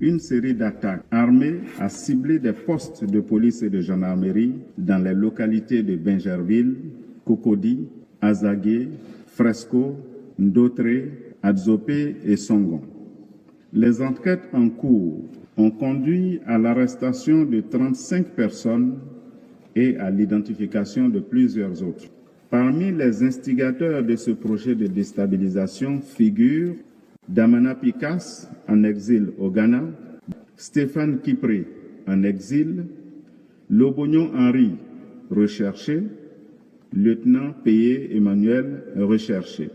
une série d'attaques armées a ciblé des postes de police et de gendarmerie dans les localités de Bingerville, Cocody, Azagué, Fresco, Ndotré, Adzopé et Songon. Les enquêtes en cours ont conduit à l'arrestation de 35 personnes et à l'identification de plusieurs autres. Parmi les instigateurs de ce projet de déstabilisation figurent Damana Picasse, en exil au Ghana, Stéphane Kipré, en exil, Lobognon Henri, recherché, lieutenant Payé Emmanuel, recherché.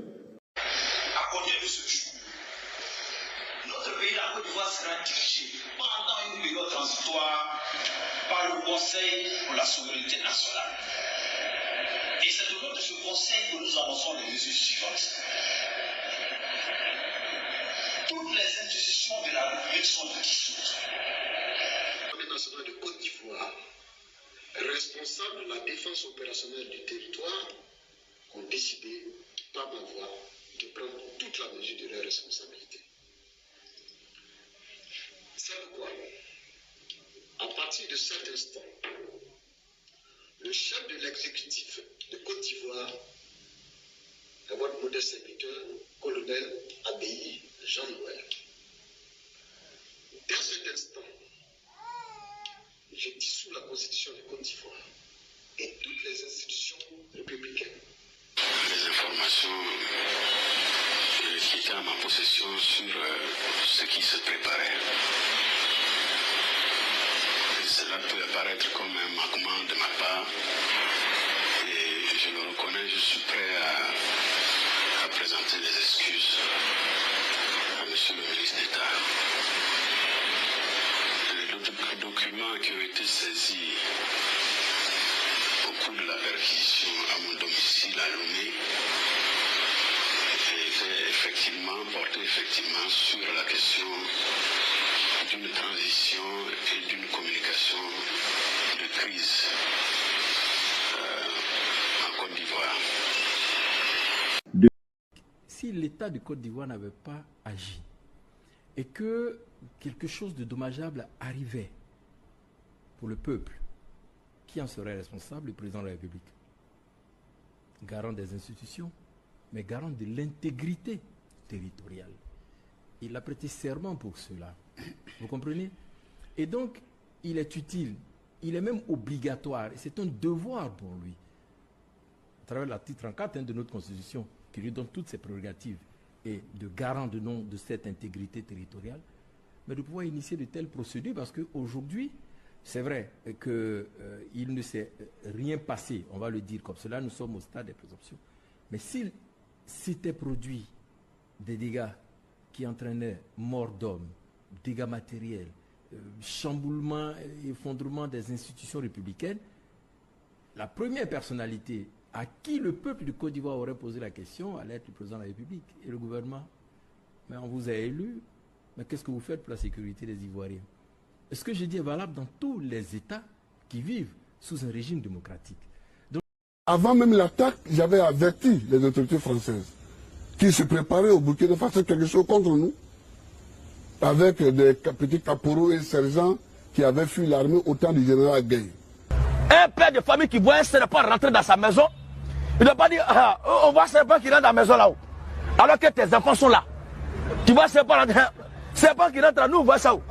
À compter de ce jour, notre pays, la Côte d'Ivoire, sera dirigé pendant une période transitoire par le Conseil pour la souveraineté nationale. Et c'est au nom de ce Conseil que nous annonçons les mesures suivantes. Toutes les institutions de la République sont dissoutes. L'armée nationale de Côte d'Ivoire, responsable de la défense opérationnelle du territoire, ont décidé, par ma voix, de prendre toute la mesure de leurs responsabilités. C'est pourquoi, à partir de cet instant, le chef de l'exécutif de Côte d'Ivoire est votre modeste serviteur, colonel Abéi Jean-Noël. Dès cet instant, je dissous la Constitution de Côte d'Ivoire et toutes les institutions républicaines. Les informations qui étaient à ma possession sur ce qui se préparait. Et cela peut apparaître comme un manquement de ma part. Et je le reconnais, je suis prêt à présenter des excuses à Monsieur le ministre d'État. Les documents qui ont été saisis au cours de la perquisition à mon domicile à Lomé portaient effectivement sur la question d'une transition et d'une communication de crise en Côte d'Ivoire. Si l'État de Côte d'Ivoire n'avait pas agi et que quelque chose de dommageable arrivait pour le peuple, qui en serait responsable? Le président de la République, garant des institutions, mais garant de l'intégrité territoriale. Il a prêté serment pour cela. Vous comprenez? Et donc, il est utile, il est même obligatoire, et c'est un devoir pour lui, à travers l'article 34 de notre Constitution, qui lui donne toutes ses prérogatives et de garant de cette intégrité territoriale, mais de pouvoir initier de telles procédures, parce qu'aujourd'hui, c'est vrai qu'il ne s'est rien passé, on va le dire comme cela, nous sommes au stade des présomptions. Mais s'il s'était produit des dégâts qui entraînaient mort d'hommes, dégâts matériels, chamboulement et effondrement des institutions républicaines, la première personnalité à qui le peuple de Côte d'Ivoire aurait posé la question allait être le président de la République et le gouvernement. Mais on vous a élu, mais qu'est-ce que vous faites pour la sécurité des Ivoiriens? Ce que je dis est valable dans tous les États qui vivent sous un régime démocratique. Donc, avant même l'attaque, j'avais averti les autorités françaises qui se préparaient au Burkina Faso quelque chose contre nous, avec des petits caporaux et sergents qui avaient fui l'armée au temps du général Gueye. Un père de famille qui voit un serpent rentrer dans sa maison, il ne doit pas dire on voit un serpent qui rentre dans la maison là-haut, alors que tes enfants sont là. Tu vois un serpent qui rentre là, nous on voit ça où?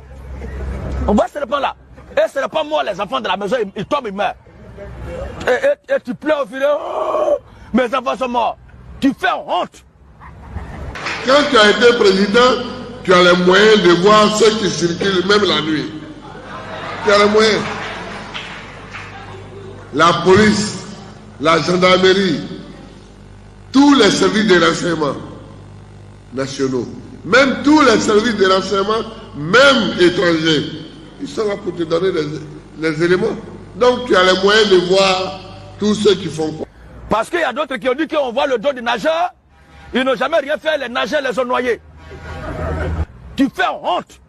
On voit ce serpent là. Et ce n'est pas moi, les enfants de la maison, ils tombent, ils meurent. Et tu pleures au fil, oh, mes enfants sont morts. Tu fais honte. Quand tu as été président, tu as les moyens de voir ceux qui circulent même la nuit. Tu as les moyens. La police, la gendarmerie, tous les services de renseignement nationaux, même tous les services de renseignement, même étrangers, ils sont là pour te donner les éléments. Donc tu as les moyens de voir tous ceux qui font quoi. Parce qu'il y a d'autres qui ont dit qu'on voit le dos des nageurs, ils n'ont jamais rien fait, les nageurs les ont noyés. Tu fais honte.